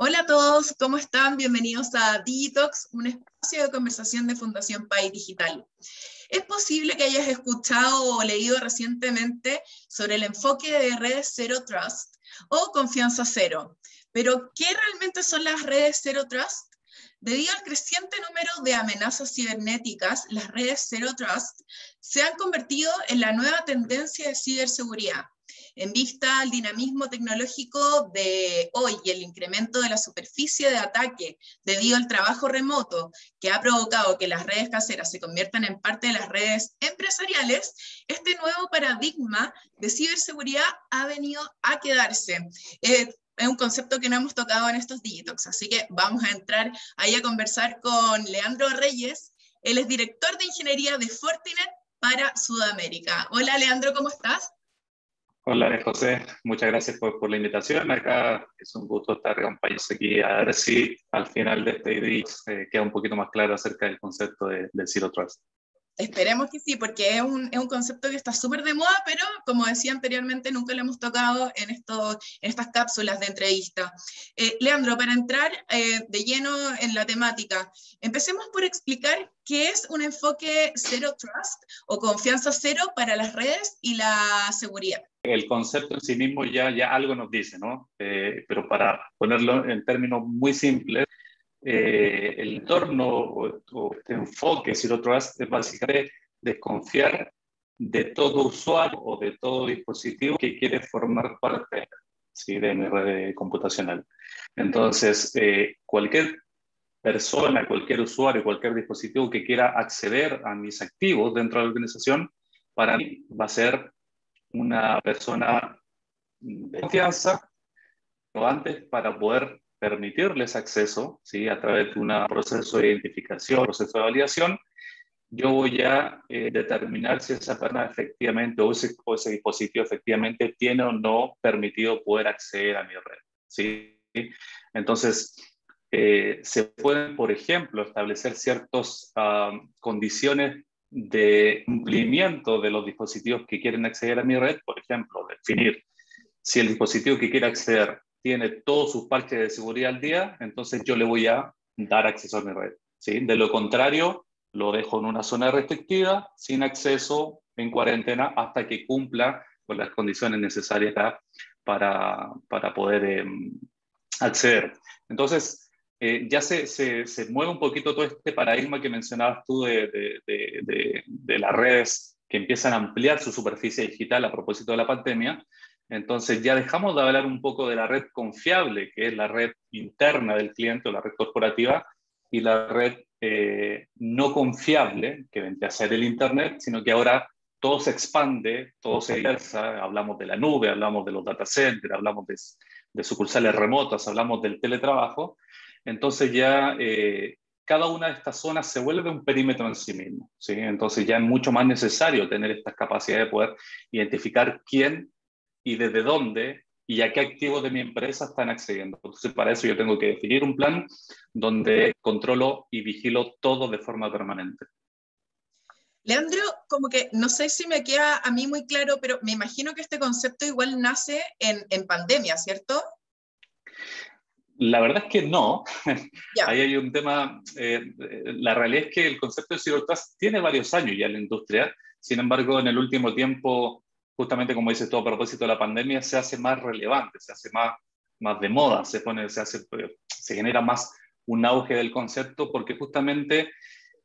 Hola a todos, ¿cómo están? Bienvenidos a Digitox, un espacio de conversación de Fundación País Digital. Es posible que hayas escuchado o leído recientemente sobre el enfoque de redes Zero Trust o confianza cero, pero ¿qué realmente son las redes Zero Trust? Debido al creciente número de amenazas cibernéticas, las redes Zero Trust se han convertido en la nueva tendencia de ciberseguridad. En vista al dinamismo tecnológico de hoy y el incremento de la superficie de ataque debido al trabajo remoto que ha provocado que las redes caseras se conviertan en parte de las redes empresariales, este nuevo paradigma de ciberseguridad ha venido a quedarse. Es un concepto que no hemos tocado en estos Digitox, así que vamos a entrar ahí a conversar con Leandro Reyes. Él es director de ingeniería de Fortinet para Sudamérica. Hola Leandro, ¿cómo estás? Hola, José. Muchas gracias por la invitación. Acá es un gusto estar acompañados aquí. A ver si al final de este video queda un poquito más claro acerca del concepto del Zero Trust. Esperemos que sí, porque es un concepto que está súper de moda, pero como decía anteriormente, nunca lo hemos tocado en estas cápsulas de entrevista. Leandro, para entrar de lleno en la temática, empecemos por explicar qué es un enfoque Zero Trust o confianza cero para las redes y la seguridad. El concepto en sí mismo ya algo nos dice, ¿no? Pero para ponerlo en términos muy simples, el entorno o este enfoque Zero Trust es básicamente desconfiar de todo usuario o de todo dispositivo que quiere formar parte, ¿sí?, de mi red computacional. Entonces, cualquier persona, cualquier usuario, cualquier dispositivo que quiera acceder a mis activos dentro de la organización, para mí va a ser una persona de confianza o antes para poder permitirles acceso, ¿sí?, a través de un proceso de identificación, proceso de validación. Yo voy a determinar si esa persona efectivamente o ese dispositivo efectivamente tiene o no permitido poder acceder a mi red, ¿sí? Entonces, se pueden, por ejemplo, establecer ciertas condiciones de cumplimiento de los dispositivos que quieren acceder a mi red, por ejemplo, definir si el dispositivo que quiere acceder tiene todos sus parches de seguridad al día, entonces yo le voy a dar acceso a mi red, ¿sí? De lo contrario, lo dejo en una zona restrictiva, sin acceso, en cuarentena, hasta que cumpla con las condiciones necesarias para poder acceder. Entonces, ya se mueve un poquito todo este paradigma que mencionabas tú de las redes que empiezan a ampliar su superficie digital a propósito de la pandemia. Entonces ya dejamos de hablar un poco de la red confiable, que es la red interna del cliente o la red corporativa, y la red no confiable, que vendría a ser el Internet, sino que ahora todo se expande, todo se diversa. Hablamos de la nube, hablamos de los data centers, hablamos de sucursales remotas, hablamos del teletrabajo. Entonces ya cada una de estas zonas se vuelve un perímetro en sí mismo, ¿sí? Entonces ya es mucho más necesario tener estas capacidades de poder identificar quién y desde dónde y a qué activos de mi empresa están accediendo. Entonces, para eso yo tengo que definir un plan donde controlo y vigilo todo de forma permanente. Leandro, como que no sé si me queda a mí muy claro, pero me imagino que este concepto igual nace en pandemia, ¿cierto? La verdad es que no. Ya. Ahí hay un tema. La realidad es que el concepto de Zero Trust tiene varios años ya en la industria. Sin embargo, en el último tiempo, justamente como dices tú, a propósito de la pandemia, se hace más relevante, se hace más de moda, se genera más un auge del concepto, porque justamente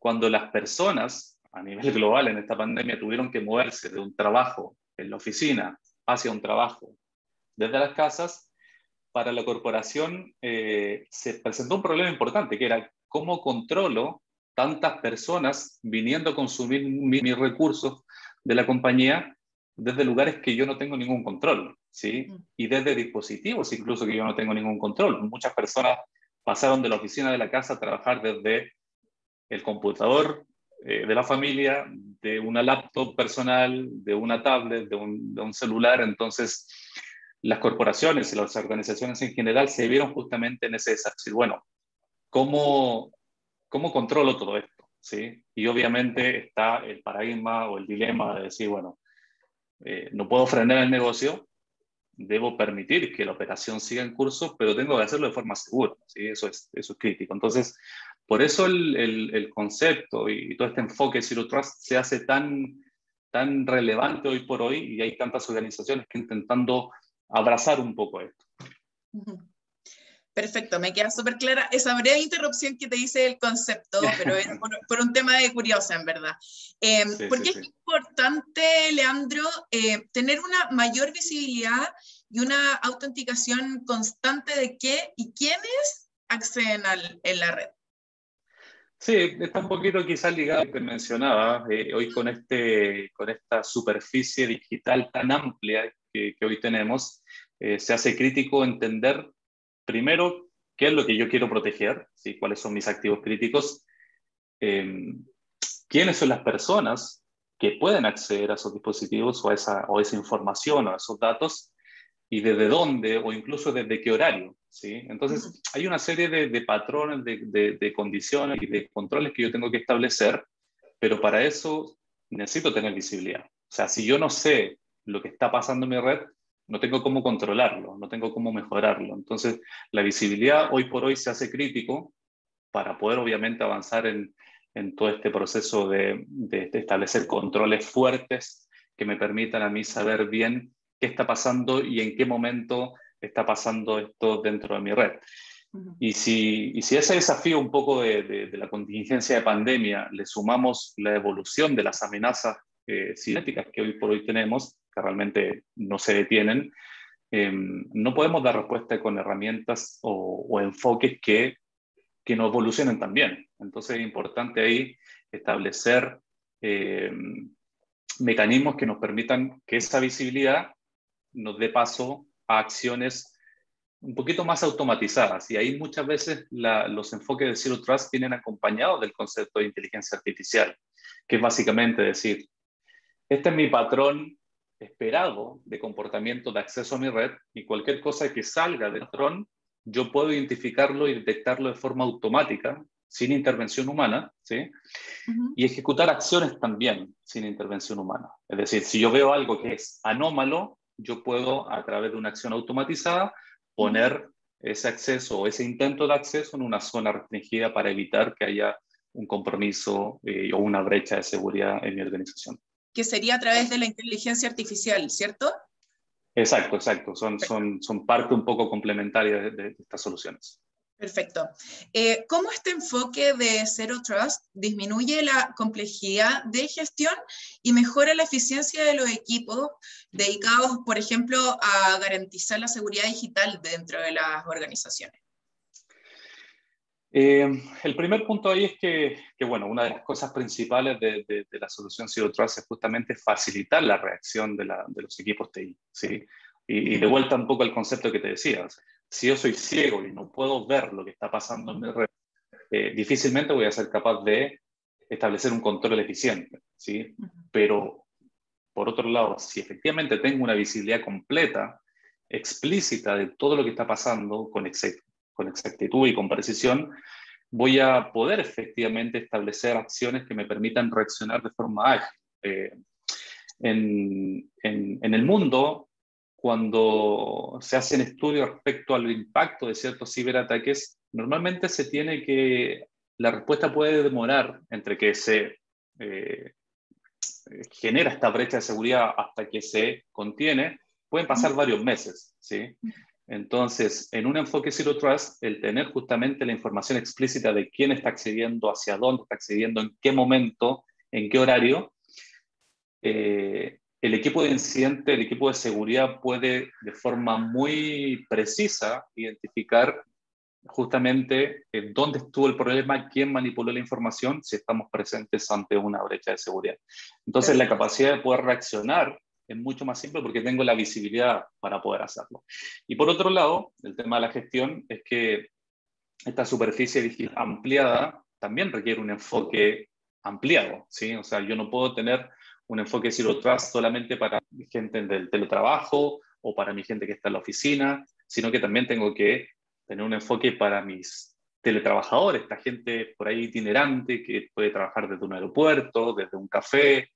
cuando las personas a nivel global en esta pandemia tuvieron que moverse de un trabajo en la oficina hacia un trabajo desde las casas, para la corporación se presentó un problema importante, que era cómo controlo tantas personas viniendo a consumir mis recursos de la compañía desde lugares que yo no tengo ningún control, ¿sí? Y desde dispositivos incluso que yo no tengo ningún control. Muchas personas pasaron de la oficina de la casa a trabajar desde el computador de la familia, de una laptop personal, de una tablet, de un celular. Entonces, las corporaciones y las organizaciones en general se vieron justamente en ese desafío. Bueno, ¿cómo controlo todo esto? ¿Sí? Y obviamente está el paradigma o el dilema de decir, bueno, no puedo frenar el negocio, debo permitir que la operación siga en curso, pero tengo que hacerlo de forma segura, ¿sí? Eso es crítico. Entonces, por eso el concepto y todo este enfoque de Zero Trust se hace tan relevante hoy por hoy, y hay tantas organizaciones que intentando abrazar un poco esto. Perfecto, me queda súper clara esa breve interrupción que te hice del concepto, pero es por un tema de curiosa, en verdad. Porque es importante, Leandro, tener una mayor visibilidad y una autenticación constante de qué y quiénes acceden en la red. Sí, está un poquito quizás ligado a lo que mencionaba, hoy con esta superficie digital tan amplia que hoy tenemos, se hace crítico entender primero qué es lo que yo quiero proteger, ¿sí? Cuáles son mis activos críticos, eh, quiénes son las personas que pueden acceder a esos dispositivos o esa información o a esos datos, y desde dónde o incluso desde qué horario, ¿sí? Entonces, hay una serie de patrones, de condiciones y de controles que yo tengo que establecer, pero para eso necesito tener visibilidad. O sea, si yo no sé lo que está pasando en mi red, no tengo cómo controlarlo, no tengo cómo mejorarlo. Entonces, la visibilidad hoy por hoy se hace crítico para poder obviamente avanzar en todo este proceso de establecer controles fuertes que me permitan a mí saber bien qué está pasando y en qué momento está pasando esto dentro de mi red. Y si a ese desafío un poco de la contingencia de pandemia le sumamos la evolución de las amenazas cibernéticas que hoy por hoy tenemos, que realmente no se detienen, no podemos dar respuesta con herramientas o enfoques que no evolucionen también. Entonces es importante ahí establecer eh, mecanismos que nos permitan que esa visibilidad nos dé paso a acciones un poquito más automatizadas. Y ahí muchas veces los enfoques de Zero Trust vienen acompañados del concepto de inteligencia artificial, que es básicamente decir, este es mi patrón esperado de comportamiento de acceso a mi red, y cualquier cosa que salga del patrón, yo puedo identificarlo y detectarlo de forma automática, sin intervención humana, ¿sí? Y ejecutar acciones también sin intervención humana. Es decir, si yo veo algo que es anómalo, yo puedo, a través de una acción automatizada, poner ese acceso o ese intento de acceso en una zona restringida para evitar que haya un compromiso o una brecha de seguridad en mi organización. Que sería a través de la inteligencia artificial, ¿cierto? Exacto, exacto. Son parte un poco complementaria de estas soluciones. Perfecto. ¿Cómo este enfoque de Zero Trust disminuye la complejidad de gestión y mejora la eficiencia de los equipos dedicados, por ejemplo, a garantizar la seguridad digital dentro de las organizaciones? El primer punto ahí es que, bueno, una de las cosas principales de la solución Zero Trust es justamente facilitar la reacción de los equipos TI, ¿sí? Y de vuelta un poco al concepto que te decía. O sea, si yo soy ciego y no puedo ver lo que está pasando en mi red, difícilmente voy a ser capaz de establecer un control eficiente, ¿sí? Pero, por otro lado, si efectivamente tengo una visibilidad completa, explícita de todo lo que está pasando con exactitud y con precisión, voy a poder efectivamente establecer acciones que me permitan reaccionar de forma ágil. En el mundo, cuando se hacen estudios respecto al impacto de ciertos ciberataques, normalmente la respuesta puede demorar entre que se genera esta brecha de seguridad hasta que se contiene, pueden pasar varios meses, ¿sí? Entonces, en un enfoque Zero Trust, el tener justamente la información explícita de quién está accediendo, hacia dónde está accediendo, en qué momento, en qué horario, el equipo de incidente, el equipo de seguridad puede de forma muy precisa identificar justamente dónde estuvo el problema, quién manipuló la información, si estamos presentes ante una brecha de seguridad. Entonces, la capacidad de poder reaccionar es mucho más simple porque tengo la visibilidad para poder hacerlo. Y por otro lado, el tema de la gestión es que esta superficie digital ampliada también requiere un enfoque ampliado, ¿sí? O sea, yo no puedo tener un enfoque Zero Trust solamente para mi gente del teletrabajo o para mi gente que está en la oficina, sino que también tengo que tener un enfoque para mis teletrabajadores, esta gente por ahí itinerante que puede trabajar desde un aeropuerto, desde un café,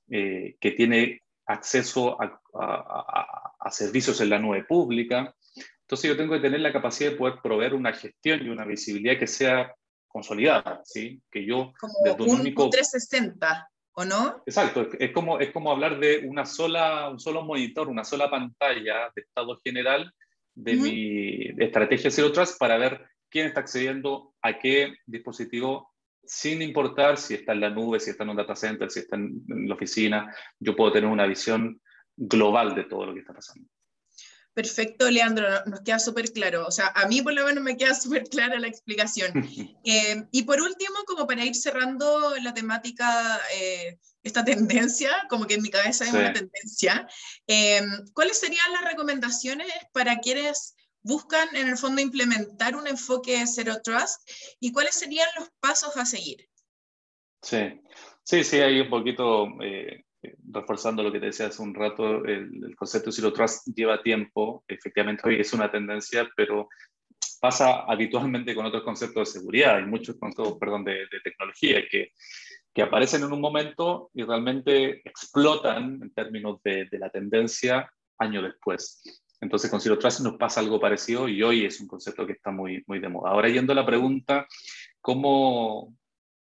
que tiene acceso a servicios en la nube pública. Entonces yo tengo que tener la capacidad de poder proveer una gestión y una visibilidad que sea consolidada, ¿sí? Que yo Como desde un un único... 360, ¿o no? Exacto, es como hablar de un solo monitor, una sola pantalla de estado general de Ujú. mi estrategia Zero Trust para ver quién está accediendo a qué dispositivo, sin importar si está en la nube, si está en un data center, si está en la oficina. Yo puedo tener una visión global de todo lo que está pasando. Perfecto, Leandro, nos queda súper claro. O sea, a mí por lo menos me queda súper clara la explicación. Y por último, como para ir cerrando la temática, esta tendencia, como que en mi cabeza es Sí. una tendencia, ¿cuáles serían las recomendaciones para quienes buscan en el fondo implementar un enfoque Zero Trust y cuáles serían los pasos a seguir? Sí, ahí un poquito reforzando lo que te decía hace un rato, el concepto de Zero Trust lleva tiempo, efectivamente hoy es una tendencia, pero pasa habitualmente con otros conceptos de seguridad y muchos conceptos, perdón, de tecnología que aparecen en un momento y realmente explotan en términos de la tendencia años después. Entonces con Zero Trust nos pasa algo parecido y hoy es un concepto que está muy, muy de moda. Ahora yendo a la pregunta,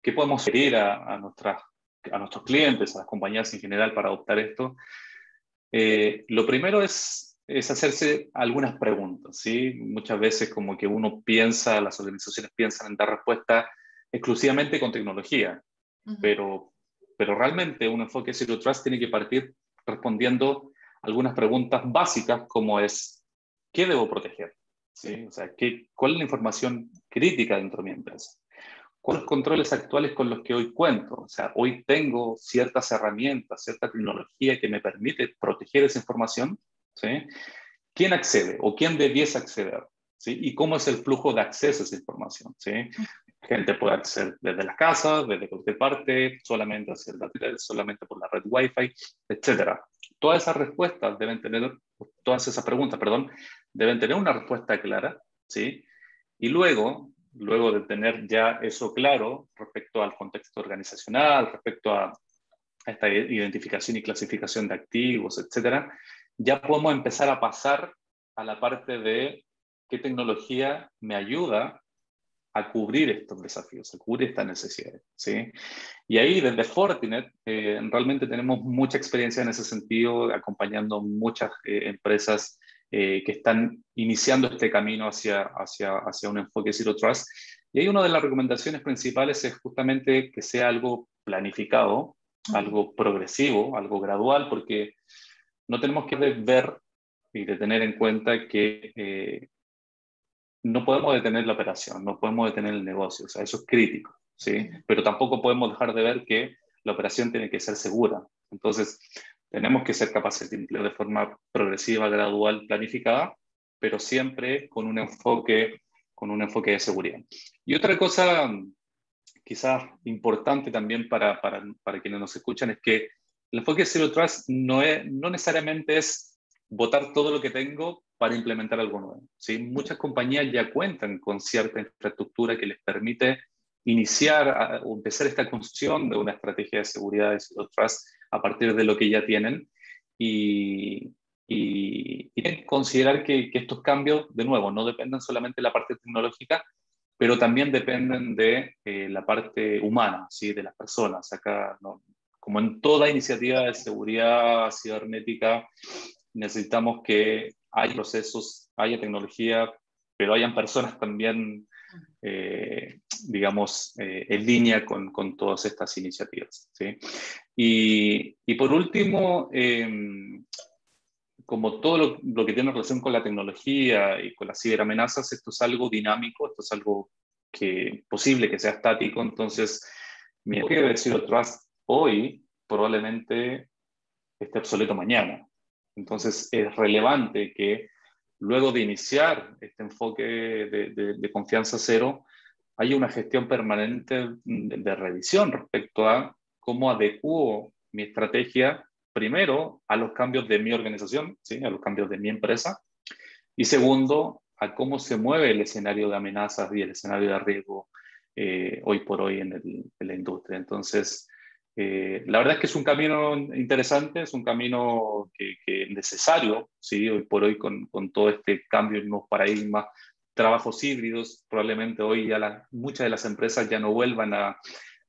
¿qué podemos pedir a nuestros clientes, a las compañías en general para adoptar esto? Lo primero es hacerse algunas preguntas, ¿sí? Muchas veces como que uno piensa, las organizaciones piensan en dar respuesta exclusivamente con tecnología, Ujú. pero realmente un enfoque Zero Trust tiene que partir respondiendo algunas preguntas básicas como es, ¿qué debo proteger? ¿Sí? O sea, ¿cuál es la información crítica dentro de mi empresa? ¿Cuáles controles actuales con los que hoy cuento? O sea, hoy tengo ciertas herramientas, cierta tecnología que me permite proteger esa información, ¿sí? ¿Quién accede o quién debiese acceder? ¿Sí? ¿Y cómo es el flujo de acceso a esa información? ¿Sí? Gente puede acceder desde la casa, desde cualquier parte, solamente hacia el data, solamente por la red Wi-Fi, etcétera. Todas esas respuestas deben tener, todas esas preguntas, perdón, deben tener una respuesta clara, ¿sí? Y luego de tener ya eso claro respecto al contexto organizacional, respecto a esta identificación y clasificación de activos, etcétera, ya podemos empezar a pasar a la parte de qué tecnología me ayuda a cubrir estos desafíos, a cubrir estas necesidades, ¿sí? Y ahí desde Fortinet realmente tenemos mucha experiencia en ese sentido, acompañando muchas empresas que están iniciando este camino hacia un enfoque Zero Trust. Y ahí una de las recomendaciones principales es justamente que sea algo planificado, algo progresivo, algo gradual, porque no tenemos que ver y de tener en cuenta que no podemos detener la operación, no podemos detener el negocio, o sea, eso es crítico, ¿sí? Pero tampoco podemos dejar de ver que la operación tiene que ser segura. Entonces, tenemos que ser capaces de emplear de forma progresiva, gradual, planificada, pero siempre con un enfoque de seguridad. Y otra cosa quizás importante también para quienes nos escuchan es que el enfoque Zero Trust no necesariamente es botar todo lo que tengo para implementar algo nuevo, ¿sí? Muchas compañías ya cuentan con cierta infraestructura que les permite iniciar o empezar esta construcción de una estrategia de seguridad de Zero Trust a partir de lo que ya tienen y considerar que estos cambios, de nuevo, no dependen solamente de la parte tecnológica, pero también dependen de la parte humana, ¿sí? De las personas. Acá, ¿no? Como en toda iniciativa de seguridad cibernética, necesitamos que haya procesos, haya tecnología, pero hayan personas también, digamos, en línea con todas estas iniciativas, ¿sí? Y por último, como todo lo que tiene relación con la tecnología y con las ciberamenazas, esto es algo dinámico, esto es algo posible que sea estático. Entonces, mi enfoque de Zero Trust hoy probablemente esté obsoleto mañana. Entonces, es relevante que luego de iniciar este enfoque de confianza cero, haya una gestión permanente de revisión respecto a cómo adecuo mi estrategia, primero, a los cambios de mi organización, ¿sí? A los cambios de mi empresa, y segundo, a cómo se mueve el escenario de amenazas y el escenario de riesgo hoy por hoy en la industria. Entonces, La verdad es que es un camino interesante, es un camino que necesario, ¿sí? Hoy por hoy con todo este cambio en nuevos paradigmas, trabajos híbridos, probablemente hoy ya muchas de las empresas ya no vuelvan a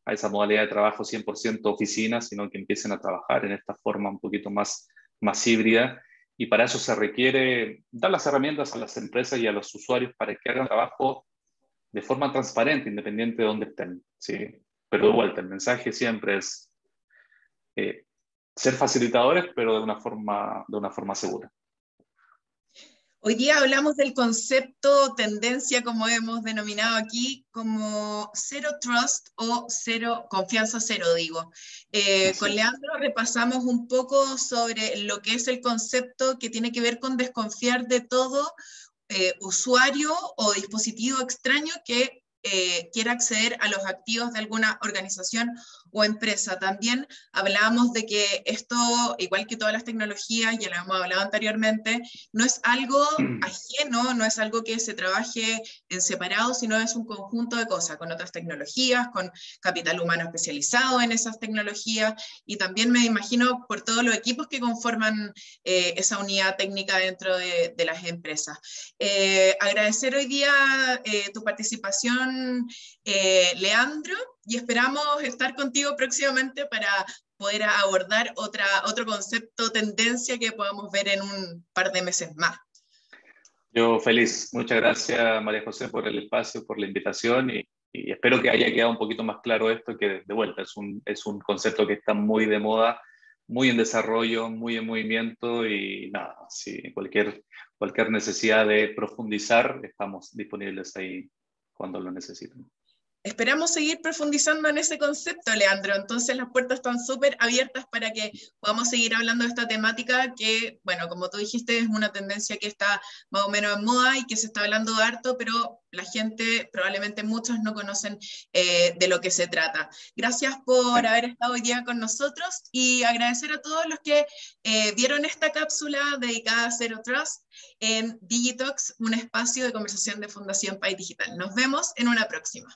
esa modalidad de trabajo 100% oficina, sino que empiecen a trabajar en esta forma un poquito más híbrida. Y para eso se requiere dar las herramientas a las empresas y a los usuarios para que hagan trabajo de forma transparente, independiente de dónde estén, ¿sí? Pero de vuelta, el mensaje siempre es ser facilitadores, pero de una forma segura. Hoy día hablamos del concepto tendencia, como hemos denominado aquí, como zero trust o cero, confianza cero, digo. Con Leandro repasamos un poco sobre lo que es el concepto que tiene que ver con desconfiar de todo usuario o dispositivo extraño que quiera acceder a los activos de alguna organización o empresa. También hablábamos de que esto, igual que todas las tecnologías, ya lo hemos hablado anteriormente, no es algo ajeno, no es algo que se trabaje en separado, sino es un conjunto de cosas, con otras tecnologías, con capital humano especializado en esas tecnologías, y también me imagino por todos los equipos que conforman esa unidad técnica dentro de las empresas. Agradecer hoy día tu participación, Leandro, y esperamos estar contigo próximamente para poder abordar otro concepto, tendencia que podamos ver en un par de meses más. Yo feliz. Muchas gracias, María José, por el espacio, por la invitación y espero que haya quedado un poquito más claro esto, que de vuelta es un concepto que está muy de moda, muy en desarrollo, muy en movimiento y nada, si cualquier necesidad de profundizar, estamos disponibles ahí cuando lo necesiten. Esperamos seguir profundizando en ese concepto, Leandro. Entonces las puertas están súper abiertas para que podamos seguir hablando de esta temática que, bueno, como tú dijiste, es una tendencia que está más o menos en moda y que se está hablando harto, pero la gente, probablemente muchos no conocen de lo que se trata. Gracias por haber estado hoy día con nosotros y agradecer a todos los que vieron esta cápsula dedicada a Zero Trust en Digitox, un espacio de conversación de Fundación País Digital. Nos vemos en una próxima.